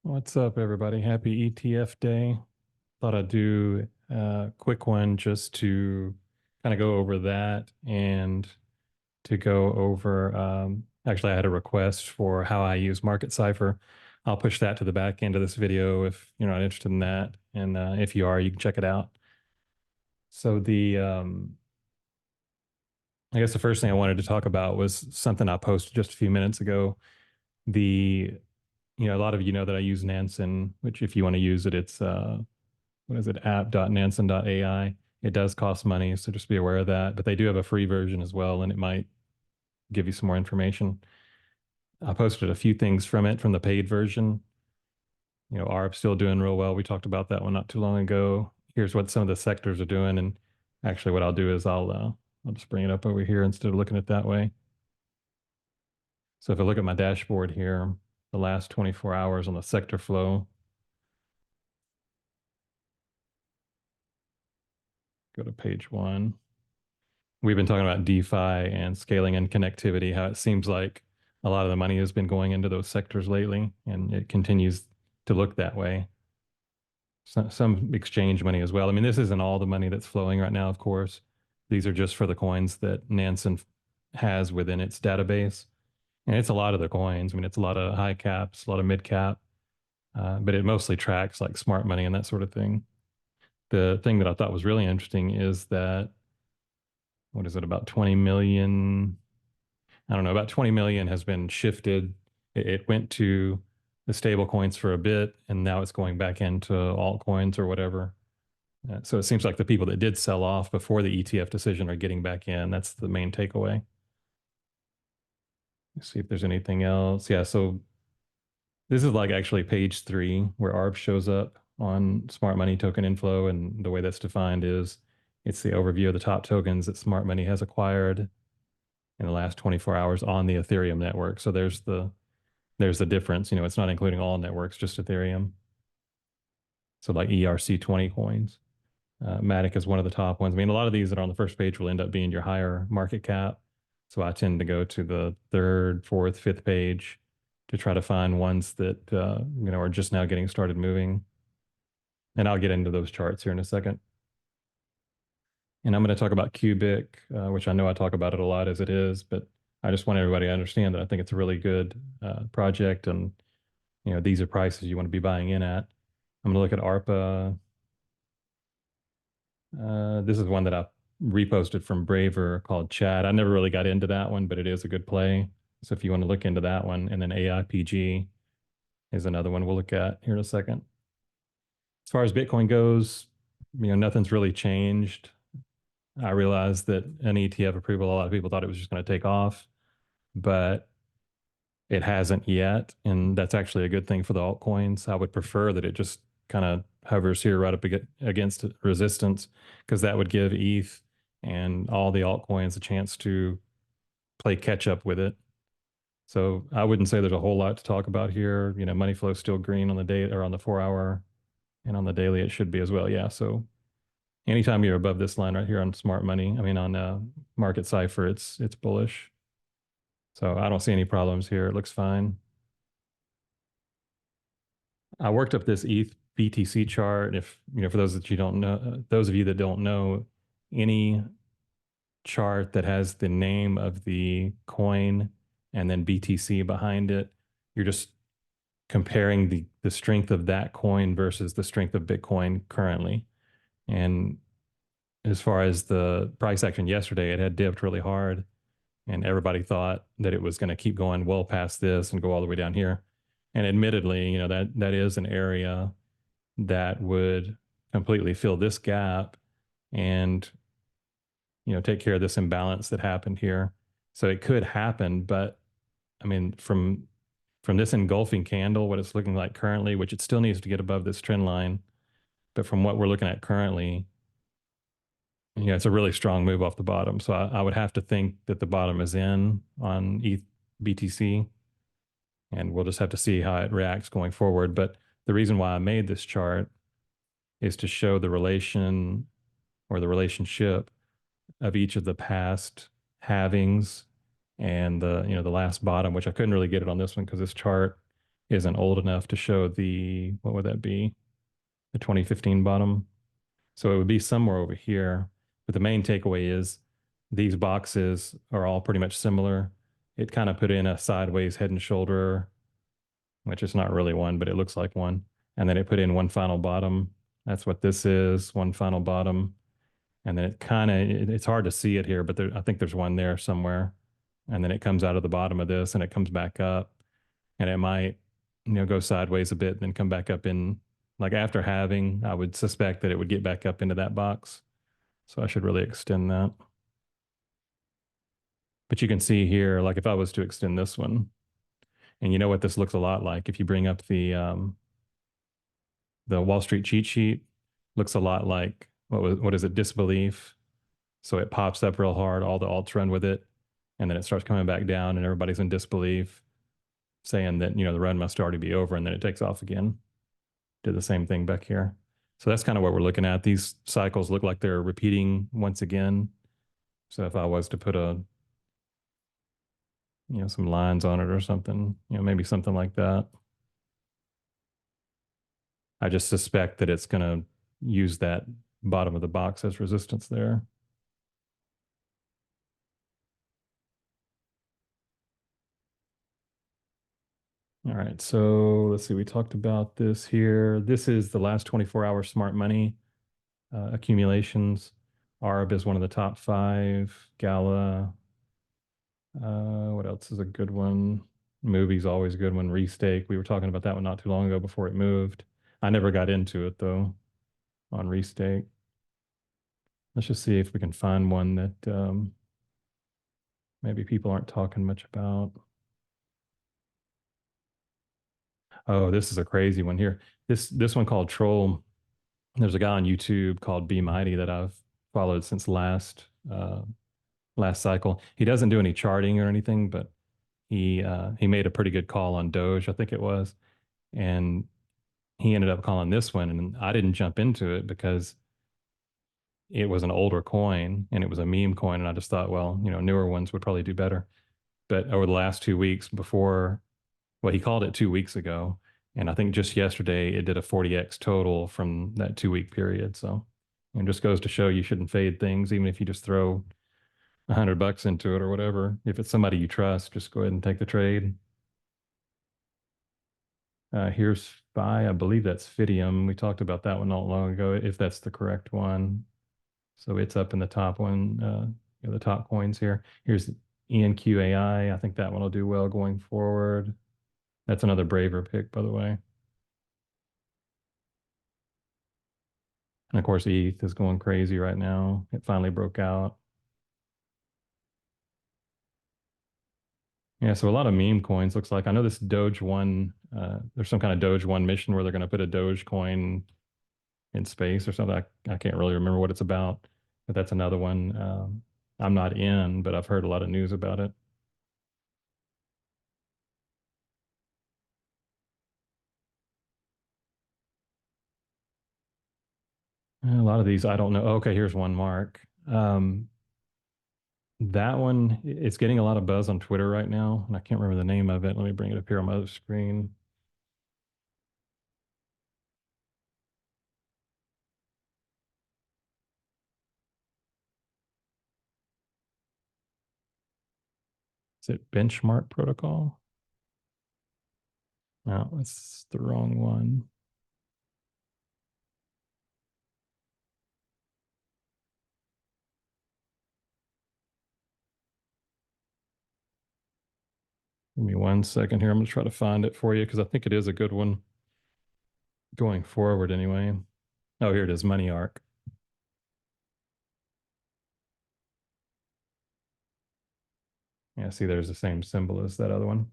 What's up, everybody? Happy ETF day. Thought I'd do a quick one just to kind of go over that and to go over. Actually, I had a request for how I use MarketCipher. I'll push that to the back end of this video if you're not interested in that. And if you are, you can check it out. So I guess the first thing I wanted to talk about was something I posted just a few minutes ago. The, a lot of you know that I use Nansen, which if you want to use it, it's what is it, app.nansen.ai. It does cost money, so just be aware of that. But they do have a free version as well, and it might give you some more information. I posted a few things from it from the paid version. ARB's still doing real well. We talked about that one not too long ago. Here's what some of the sectors are doing, and actually, what I'll do is I'll just bring it up over here instead of looking at it that way. So if I look at my dashboard here, the last 24 hours on the sector flow, go to page one. We've been talking about DeFi and scaling and connectivity, how it seems like a lot of the money has been going into those sectors lately, and it continues to look that way. Some exchange money as well. I mean, this isn't all the money that's flowing right now, of course. These are just for the coins that Nansen has within its database. And it's a lot of the coins. I mean, it's a lot of high caps, a lot of mid cap, but it mostly tracks like smart money and that sort of thing. The thing that I thought was really interesting is that what is it, about 20 million? I don't know, about 20 million has been shifted. It went to the stable coins for a bit, and now it's going back into altcoins or whatever. So it seems like the people that did sell off before the ETF decision are getting back in. That's the main takeaway. Let's see if there's anything else. Yeah, so this is like actually page 3 where ARB shows up on smart money token inflow. And the way that's defined is it's the overview of the top tokens that smart money has acquired in the last 24 hours on the Ethereum network. So there's the difference. It's not including all networks, just Ethereum. So like ERC20 coins. Matic is one of the top ones. I mean, a lot of these that are on the first page will end up being your higher market cap. So I tend to go to the third, fourth, fifth page to try to find ones that are just now getting started moving. And I'll get into those charts here in a second. And I'm going to talk about Cubic, which I know I talk about it a lot as it is, but I just want everybody to understand that I think it's a really good project, and these are prices you want to be buying in at. I'm going to look at ARPA. This is one that I reposted from Braver called Chat. I never really got into that one, but it is a good play. So if you want to look into that one, and then AIPG is another one we'll look at here in a second. As far as Bitcoin goes, nothing's really changed. I realized that an ETF approval, a lot of people thought it was just going to take off, but it hasn't yet. And that's actually a good thing for the altcoins. I would prefer that it just kind of hovers here right up against resistance, because that would give ETH and all the altcoins a chance to play catch up with it. So I wouldn't say there's a whole lot to talk about here. Money flow is still green on the day or on the 4 hour, and on the daily it should be as well. Yeah. So anytime you're above this line right here on smart money, I mean on MarketCipher, it's bullish. So I don't see any problems here. It looks fine. I worked up this ETH BTC chart. If for those that you don't know, those of you that don't know, any chart that has the name of the coin and then BTC behind it, you're just comparing the strength of that coin versus the strength of Bitcoin currently. And as far as the price action yesterday, it had dipped really hard, and everybody thought that it was going to keep going well past this and go all the way down here. And admittedly, that is an area that would completely fill this gap and take care of this imbalance that happened here. So it could happen, but I mean, from this engulfing candle, what it's looking like currently, which it still needs to get above this trend line, but from what we're looking at currently, it's a really strong move off the bottom. So I would have to think that the bottom is in on ETH BTC, and we'll just have to see how it reacts going forward. But the reason why I made this chart is to show the relation or the relationship of each of the past halvings and the last bottom, which I couldn't really get it on this one because this chart isn't old enough to show the, what would that be? The 2015 bottom. So it would be somewhere over here. But the main takeaway is these boxes are all pretty much similar. It kind of put in a sideways head and shoulder, which is not really one, but it looks like one. And then it put in one final bottom. That's what this is, one final bottom. And then it kind of, it's hard to see it here, but there, I think there's one there somewhere. And then it comes out of the bottom of this and it comes back up and it might, go sideways a bit and then come back up in, like after halving, I would suspect that it would get back up into that box. So I should really extend that. But you can see here, like if I was to extend this one, and you know what this looks a lot like, if you bring up the Wall Street cheat sheet, looks a lot like what is it, disbelief. So it pops up real hard, all the alts run with it, and then it starts coming back down, and everybody's in disbelief, saying that the run must already be over, and then it takes off again. Did the same thing back here. So that's kind of what we're looking at. These cycles look like they're repeating once again. So if I was to put some lines on it or something, maybe something like that. I just suspect that it's going to use that bottom of the box as resistance there. All right, so let's see, we talked about this here. This is the last 24-hour smart money accumulations. ARB is one of the top 5. Gala. What else is a good one? Movie's always a good one. Restake. We were talking about that one not too long ago before it moved. I never got into it though on Restake. Let's just see if we can find one that maybe people aren't talking much about. Oh, this is a crazy one here. This one called Troll. There's a guy on YouTube called Be Mighty that I've followed since last cycle. He doesn't do any charting or anything, but he made a pretty good call on Doge, I think it was, and he ended up calling this one, and I didn't jump into it because it was an older coin and it was a meme coin, and I just thought, well, newer ones would probably do better. But over the last 2 weeks before, well, he called it 2 weeks ago, and I think just yesterday it did a 40x total from that 2 week period. So it just goes to show you shouldn't fade things, even if you just throw $100 into it or whatever. If it's somebody you trust, just go ahead and take the trade. Here's Phi. I believe that's Fidium. We talked about that one not long ago, if that's the correct one. So it's up in the top one, the top coins here. Here's ENQAI. I think that one will do well going forward. That's another braver pick, by the way. And of course, ETH is going crazy right now. It finally broke out. Yeah, so a lot of meme coins looks like. I know this Doge one, there's some kind of Doge one mission where they're going to put a Doge coin in space or something. I can't really remember what it's about, but that's another one. I'm not in, but I've heard a lot of news about it. A lot of these I don't know. Okay, here's one, Mark. That one, it's getting a lot of buzz on Twitter right now, and I can't remember the name of it. Let me bring it up here on my other screen. Is it Benchmark Protocol? No, that's the wrong one. Give me 1 second here. I'm going to try to find it for you because I think it is a good one going forward anyway. Oh, here it is, Money Arc. Yeah, see, there's the same symbol as that other one.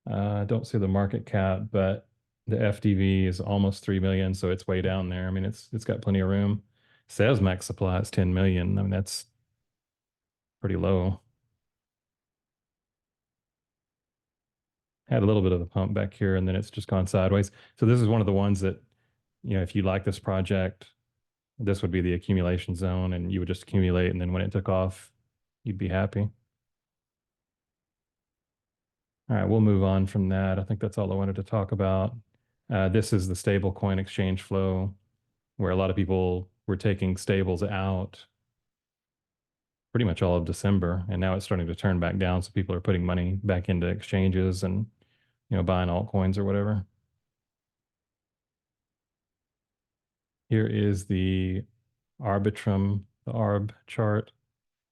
I don't see the market cap, but the FDV is almost 3 million, so it's way down there. I mean, it's got plenty of room. Says max supply is 10 million. I mean, that's pretty low. Had a little bit of a pump back here, and then it's just gone sideways. So this is one of the ones that, if you like this project, this would be the accumulation zone, and you would just accumulate, and then when it took off, you'd be happy. All right, we'll move on from that. I think that's all I wanted to talk about. This is the stable coin exchange flow, where a lot of people were taking stables out pretty much all of December, and now it's starting to turn back down. So people are putting money back into exchanges and buying altcoins or whatever. Here is the Arbitrum, the ARB chart.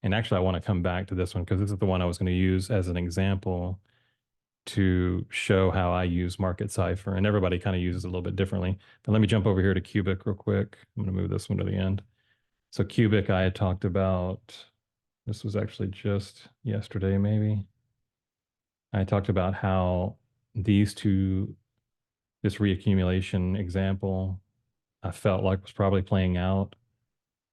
And actually, I want to come back to this one because this is the one I was going to use as an example to show how I use MarketCipher. And everybody kind of uses it a little bit differently. But let me jump over here to Cubic real quick. I'm going to move this one to the end. So Cubic, I had talked about, this was actually just yesterday, maybe. I talked about how these two, this reaccumulation example, I felt like was probably playing out.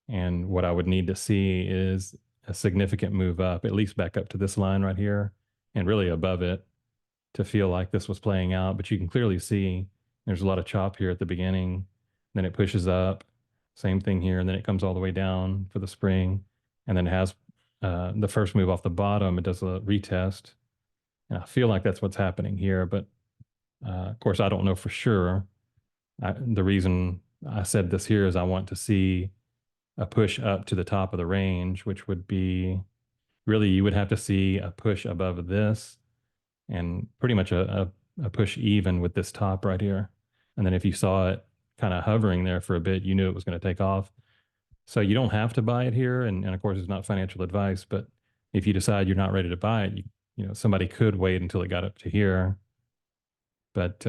And what I would need to see is a significant move up, at least back up to this line right here, and really above it to feel like this was playing out. But you can clearly see there's a lot of chop here at the beginning. Then it pushes up. Same thing here. And then it comes all the way down for the spring. And then it has the first move off the bottom. It does a retest. And I feel like that's what's happening here. But of course, I don't know for sure. The reason I said this here is I want to see a push up to the top of the range, which would be really, you would have to see a push above this and pretty much a push even with this top right here. And then if you saw it kind of hovering there for a bit, you knew it was going to take off. So you don't have to buy it here. And of course, it's not financial advice, but if you decide you're not ready to buy it, somebody could wait until it got up to here. But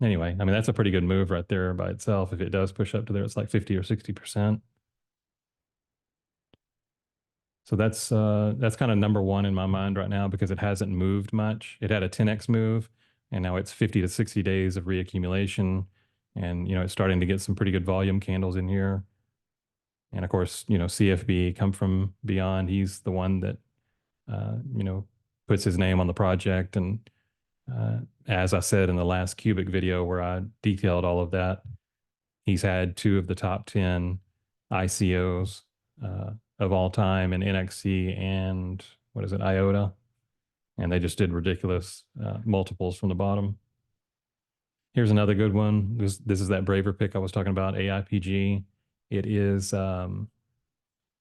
anyway, I mean, that's a pretty good move right there by itself. If it does push up to there, it's like 50 or 60%. So that's kind of number one in my mind right now because it hasn't moved much. It had a 10x move, and now it's 50 to 60 days of reaccumulation, and it's starting to get some pretty good volume candles in here. And of course, CFB come from beyond. He's the one that puts his name on the project. And as I said in the last Cubic video where I detailed all of that, he's had two of the top 10 ICOs of all time in NXC and what is it, IOTA. And they just did ridiculous multiples from the bottom. Here's another good one. This is that Braver pick I was talking about, AIPG. It is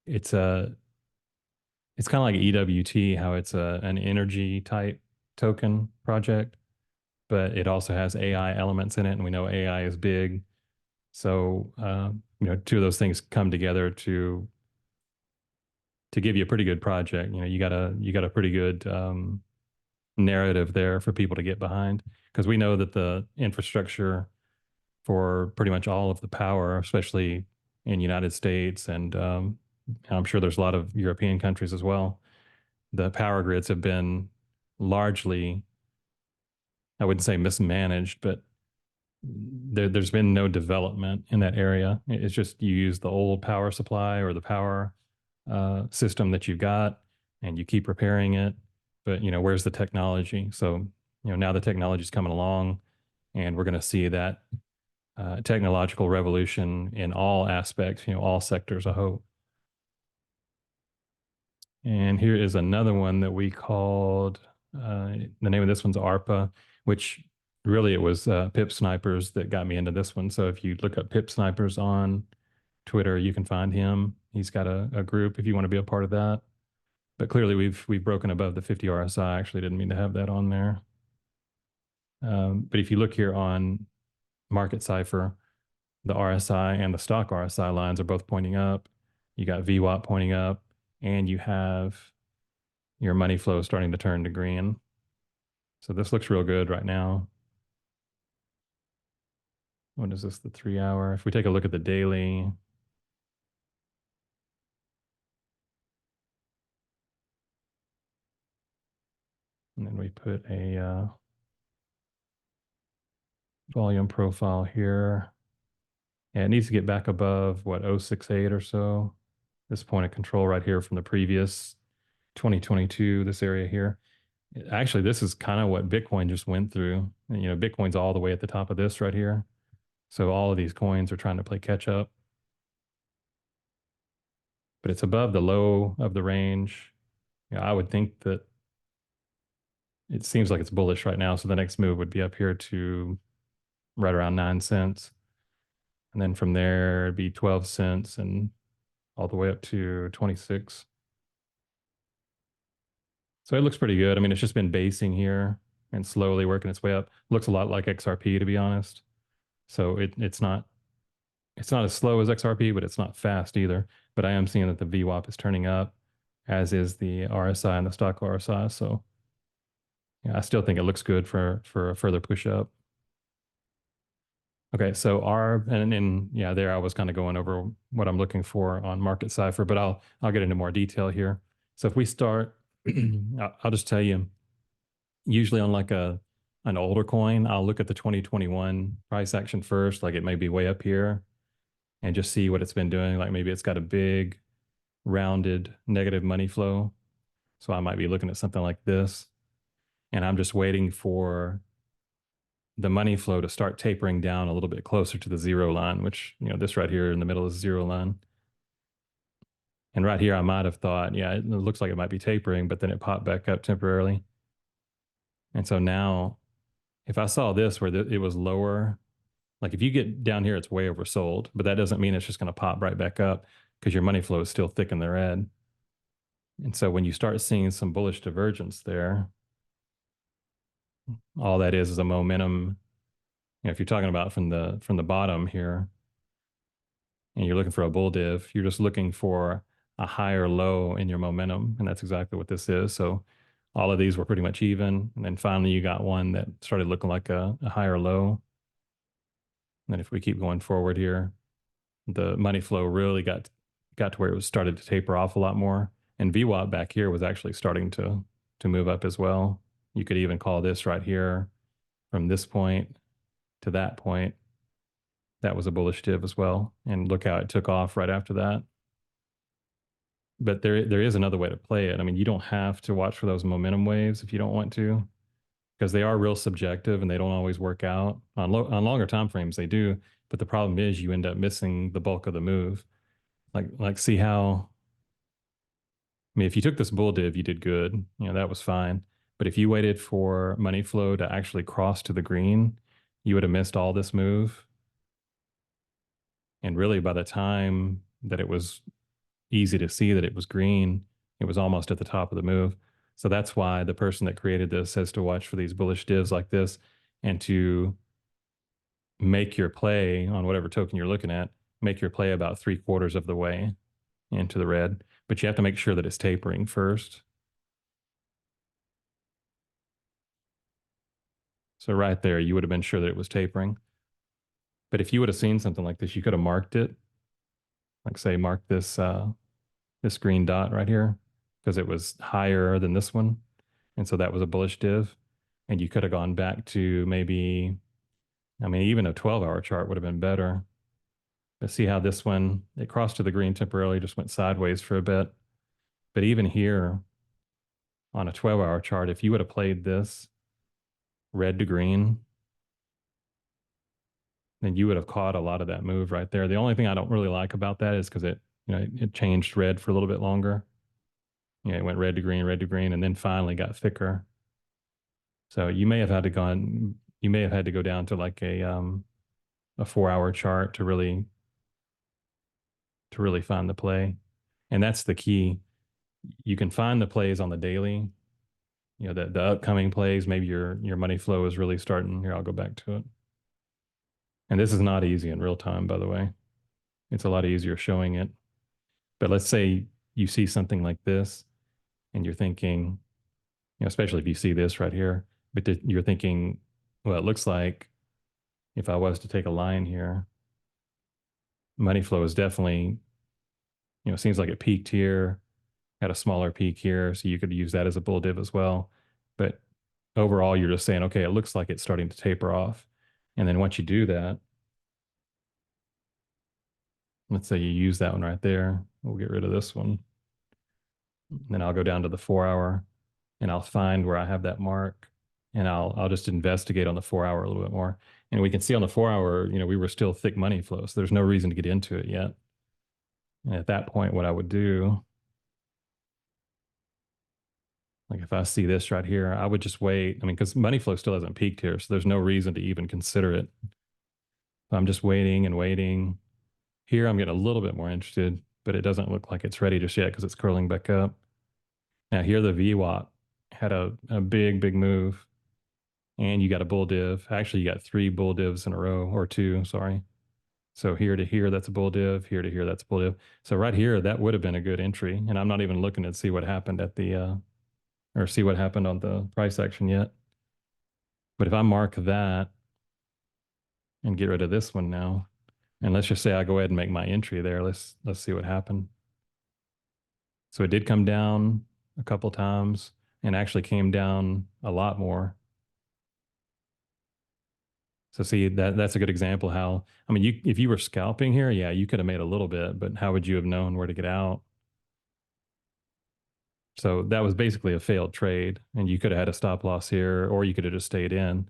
it's kind of like EWT, how it's an energy type token project, but it also has AI elements in it, and we know AI is big. So two of those things come together to give you a pretty good project. You got a pretty good narrative there for people to get behind because we know that the infrastructure for pretty much all of the power, especially in United States and I'm sure there's a lot of European countries as well, the power grids have been largely, I wouldn't say mismanaged, but there's been no development in that area. It's just you use the old power supply or the power system that you've got and you keep repairing it. But, where's the technology? So, now the technology is coming along and we're going to see that technological revolution in all aspects, all sectors, I hope. And here is another one that we called, the name of this one's ARPA, which really it was Pip Snipers that got me into this one. So if you look up Pip Snipers on Twitter, you can find him. He's got a group if you want to be a part of that. But clearly we've broken above the 50 RSI. I actually didn't mean to have that on there. But if you look here on MarketCipher, the RSI and the stock RSI lines are both pointing up. You got VWAP pointing up, and you have your money flow starting to turn to green. So this looks real good right now. What is this, the 3 hour? If we take a look at the daily, and then we put a volume profile here. Yeah, it needs to get back above, what, 068 or so. This point of control right here from the previous 2022, this area here. Actually, this is kind of what Bitcoin just went through. And, Bitcoin's all the way at the top of this right here. So all of these coins are trying to play catch up. But it's above the low of the range. I would think that it seems like it's bullish right now. So the next move would be up here to right around 9 cents. And then from there, it'd be 12 cents and all the way up to 26. So it looks pretty good. I mean, it's just been basing here and slowly working its way up. Looks a lot like XRP, to be honest. So it's not as slow as XRP, but it's not fast either. But I am seeing that the VWAP is turning up, as is the RSI and the stock RSI. So yeah, I still think it looks good for a further push up. Okay, so and yeah, there I was kind of going over what I'm looking for on MarketCipher, but I'll get into more detail here. So if we start, I'll just tell you, usually on like an older coin, I'll look at the 2021 price action first, like it may be way up here, and just see what it's been doing. Like maybe it's got a big rounded negative money flow. So I might be looking at something like this, and I'm just waiting for the money flow to start tapering down a little bit closer to the zero line, which, this right here in the middle is the zero line. And right here, I might have thought, yeah, it looks like it might be tapering, but then it popped back up temporarily. And so now, if I saw this where it was lower, like if you get down here, it's way oversold, but that doesn't mean it's just going to pop right back up because your money flow is still thick in the red. And so when you start seeing some bullish divergence there, all that is a momentum. If you're talking about from the bottom here, and you're looking for a bull div, you're just looking for a higher low in your momentum. And that's exactly what this is. So all of these were pretty much even. And then finally you got one that started looking like a higher low. And then if we keep going forward here, the money flow really got to where it was started to taper off a lot more. And VWAP back here was actually starting to move up as well. You could even call this right here from this point to that point. That was a bullish div as well. And look how it took off right after that. But there is another way to play it. I mean, you don't have to watch for those momentum waves if you don't want to, because they are real subjective and they don't always work out. On longer time frames, they do. But the problem is you end up missing the bulk of the move. Like see how, I mean, if you took this bull div, you did good. That was fine. But if you waited for money flow to actually cross to the green, you would have missed all this move. And really, by the time that it was easy to see that it was green, it was almost at the top of the move. So that's why the person that created this says to watch for these bullish divs like this and to make your play on whatever token you're looking at, make your play about 3/4 of the way into the red. But you have to make sure that it's tapering first. So right there, you would have been sure that it was tapering. But if you would have seen something like this, you could have marked it. Like say, mark this green dot right here because it was higher than this one. And so that was a bullish div. And you could have gone back to maybe, I mean, even a 12-hour chart would have been better. But see how this one, it crossed to the green temporarily, just went sideways for a bit. But even here on a 12-hour chart, if you would have played this red to green, then you would have caught a lot of that move right there. The only thing I don't really like about that is because it changed red for a little bit longer. It went red to green, and then finally got thicker. So you may have had to go down to like a 4-hour chart to really find the play. And that's the key. You can find the plays on the daily, the upcoming plays, maybe your money flow is really starting. Here, I'll go back to it. And this is not easy in real time, by the way. It's a lot easier showing it. But let's say you see something like this and you're thinking, especially if you see this right here, but you're thinking, well, it looks like if I was to take a line here, money flow is definitely, seems like it peaked here, had a smaller peak here. So you could use that as a bull div as well. But overall, you're just saying, okay, it looks like it's starting to taper off. And then once you do that, let's say you use that one right there. We'll get rid of this one. Then I'll go down to the 4-hour and I'll find where I have that mark and I'll just investigate on the 4-hour a little bit more. And we can see on the 4-hour, we were still thick money flow. So there's no reason to get into it yet. And at that point, what I would do Like if I see this right here, I would just wait. I mean, because money flow still hasn't peaked here, so there's no reason to even consider it. I'm just waiting and waiting. Here, I'm getting a little bit more interested, but it doesn't look like it's ready just yet because it's curling back up. Now here, the VWAP had a big, big move, and you got a bull div. Actually, you got three bull divs in a row, or two, sorry. So here to here, that's a bull div. Here to here, that's a bull div. So right here, that would have been a good entry. And I'm not even looking to see what happened at the or see what happened on the price action yet. But if I mark that and get rid of this one now, and let's just say I go ahead and make my entry there. Let's see what happened. So it did come down a couple times and actually came down a lot more. So see that's a good example how I mean you if you were scalping here, yeah, you could have made a little bit, but how would you have known where to get out? So that was basically a failed trade, and you could have had a stop loss here, or you could have just stayed in.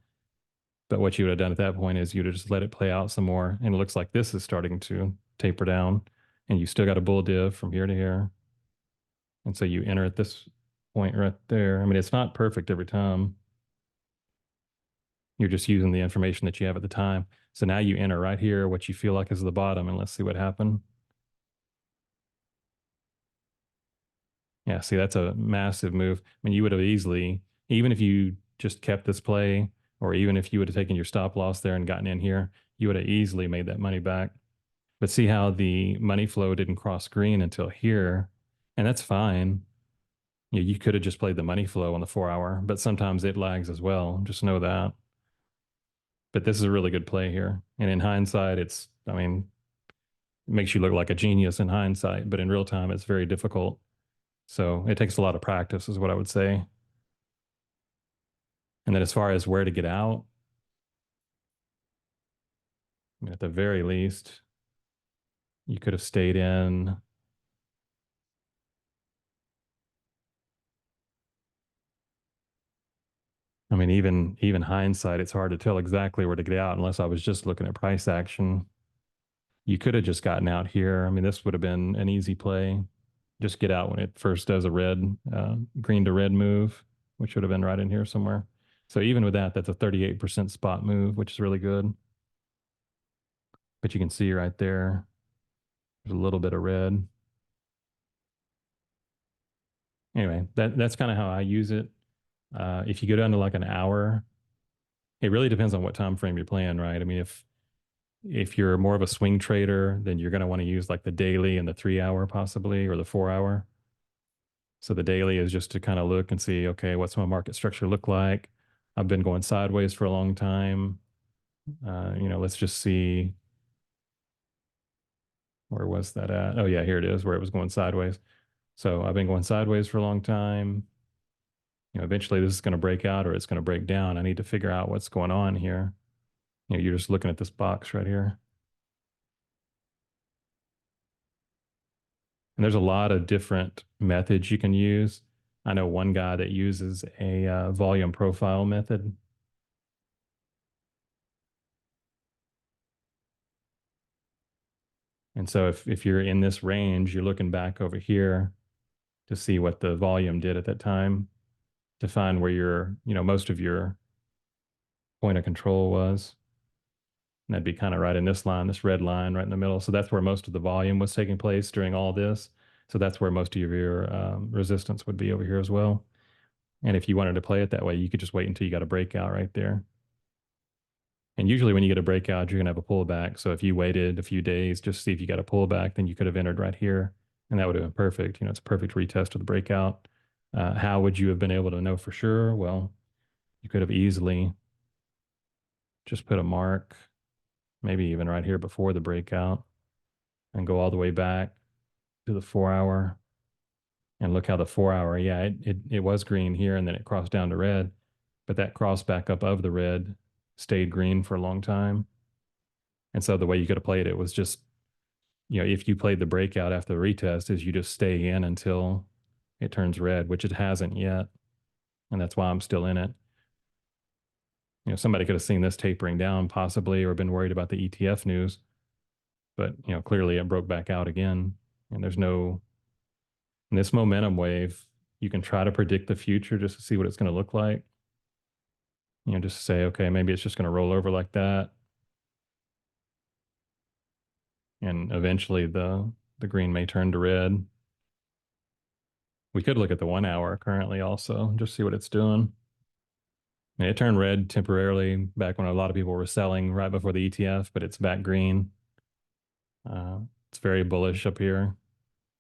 But what you would have done at that point is you'd have just let it play out some more. And it looks like this is starting to taper down, and you still got a bull div from here to here. And so you enter at this point right there. I mean, it's not perfect every time. You're just using the information that you have at the time. So now you enter right here, what you feel like is the bottom, and let's see what happened. Yeah, see, that's a massive move. I mean, you would have easily, even if you just kept this play, or even if you would have taken your stop loss there and gotten in here, you would have easily made that money back. But see how the money flow didn't cross green until here, and that's fine. You could have just played the money flow on the 4 hour, but sometimes it lags as well. Just know that. But this is a really good play here. And in hindsight, I mean, it makes you look like a genius in hindsight, but in real time, it's very difficult. So it takes a lot of practice, is what I would say. And then as far as where to get out, I mean, at the very least, you could have stayed in. I mean, even hindsight, it's hard to tell exactly where to get out unless I was just looking at price action. You could have just gotten out here. I mean, this would have been an easy play. Just get out when it first does a red, green to red move, which would have been right in here somewhere. So even with that, that's a 38% spot move, which is really good. But you can see right there, there's a little bit of red. Anyway, that's kind of how I use it. If you go down to like an hour, it really depends on what time frame you're playing, right? I mean, if you're more of a swing trader, then you're going to want to use like the daily and the 3 hour possibly, or the 4 hour. So the daily is just to kind of look and see, okay, what's my market structure look like? I've been going sideways for a long time. Let's just see, where was that at? Oh yeah, here it is, where it was going sideways. So I've been going sideways for a long time. Eventually this is going to break out or it's going to break down. I need to figure out what's going on here. You're just looking at this box right here. And there's a lot of different methods you can use. I know one guy that uses a volume profile method. And so if you're in this range, you're looking back over here to see what the volume did at that time to find where most of your point of control was. And that'd be kind of right in this line, this red line right in the middle. So that's where most of the volume was taking place during all this. So that's where most of your resistance would be over here as well. And if you wanted to play it that way, you could just wait until you got a breakout right there. And usually when you get a breakout, you're going to have a pullback. So if you waited a few days just to see if you got a pullback, then you could have entered right here. And that would have been perfect. It's a perfect retest of the breakout. How would you have been able to know for sure? Well, you could have easily just put a mark, maybe even right here before the breakout, and go all the way back to the 4 hour. And look how the 4 hour, yeah, it was green here and then it crossed down to red, but that crossed back up of the red, stayed green for a long time. And so the way you could have played it was just, if you played the breakout after the retest, is you just stay in until it turns red, which it hasn't yet. And that's why I'm still in it. Somebody could have seen this tapering down possibly or been worried about the ETF news, but clearly it broke back out again. And there's no, this momentum wave, You can try to predict the future just to see what it's going to look like. Just say, okay, maybe it's just going to roll over like that. And eventually the green may turn to red. We could look at the 1 hour currently also, just see what it's doing. And it turned red temporarily back when a lot of people were selling right before the ETF, but it's back green. It's very bullish up here.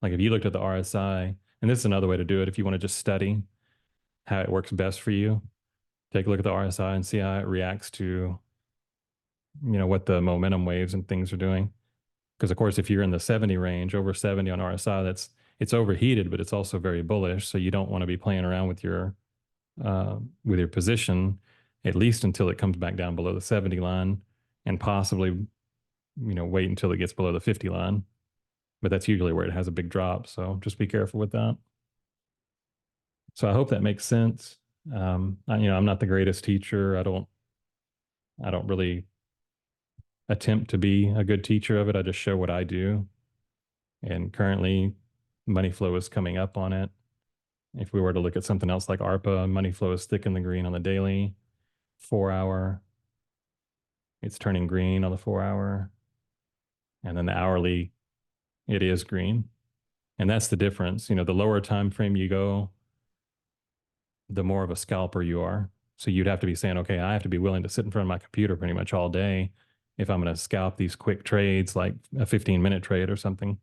Like if you looked at the RSI, and this is another way to do it, if you want to just study how it works best for you, take a look at the RSI and see how it reacts to, what the momentum waves and things are doing. Because of course, if you're in the 70 range, over 70 on RSI, it's overheated, but it's also very bullish. So you don't want to be playing around with your position, at least until it comes back down below the 70 line, and possibly, wait until it gets below the 50 line. But that's usually where it has a big drop. So just be careful with that. So I hope that makes sense. I'm not the greatest teacher. I don't really attempt to be a good teacher of it. I just show what I do. And currently, money flow is coming up on it. If we were to look at something else like ARPA, money flow is thick in the green on the daily, 4 hour. It's turning green on the 4 hour. And then the hourly, it is green. And that's the difference. The lower time frame you go, the more of a scalper you are. So you'd have to be saying, okay, I have to be willing to sit in front of my computer pretty much all day if I'm going to scalp these quick trades like a 15-minute trade or something.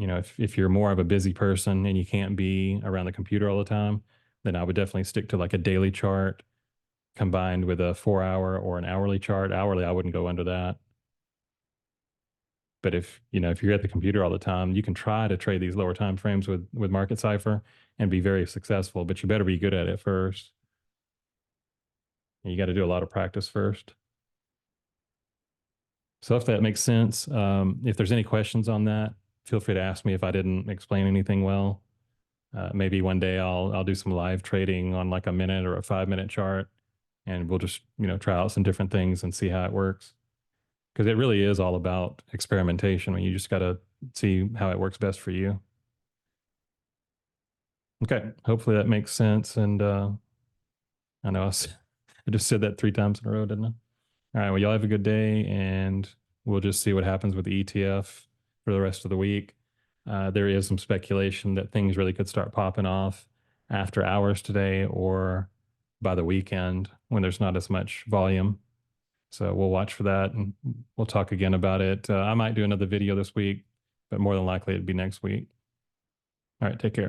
If you're more of a busy person and you can't be around the computer all the time, then I would definitely stick to like a daily chart combined with a 4 hour or an hourly chart. Hourly, I wouldn't go under that. But if you're at the computer all the time, you can try to trade these lower time frames with MarketCipher and be very successful, but you better be good at it first. You got to do a lot of practice first. So if that makes sense, if there's any questions on that, feel free to ask me if I didn't explain anything well. Maybe one day I'll do some live trading on like a minute or a 5-minute chart, and we'll just try out some different things and see how it works. Because it really is all about experimentation. You just got to see how it works best for you. Okay, hopefully that makes sense. And I know I just said that 3 times in a row, didn't I? All right, well, y'all have a good day, and we'll just see what happens with the ETF for the rest of the week. There is some speculation that things really could start popping off after hours today or by the weekend when there's not as much volume. So we'll watch for that, and we'll talk again about it. I might do another video this week, but more than likely it'd be next week. All right, take care.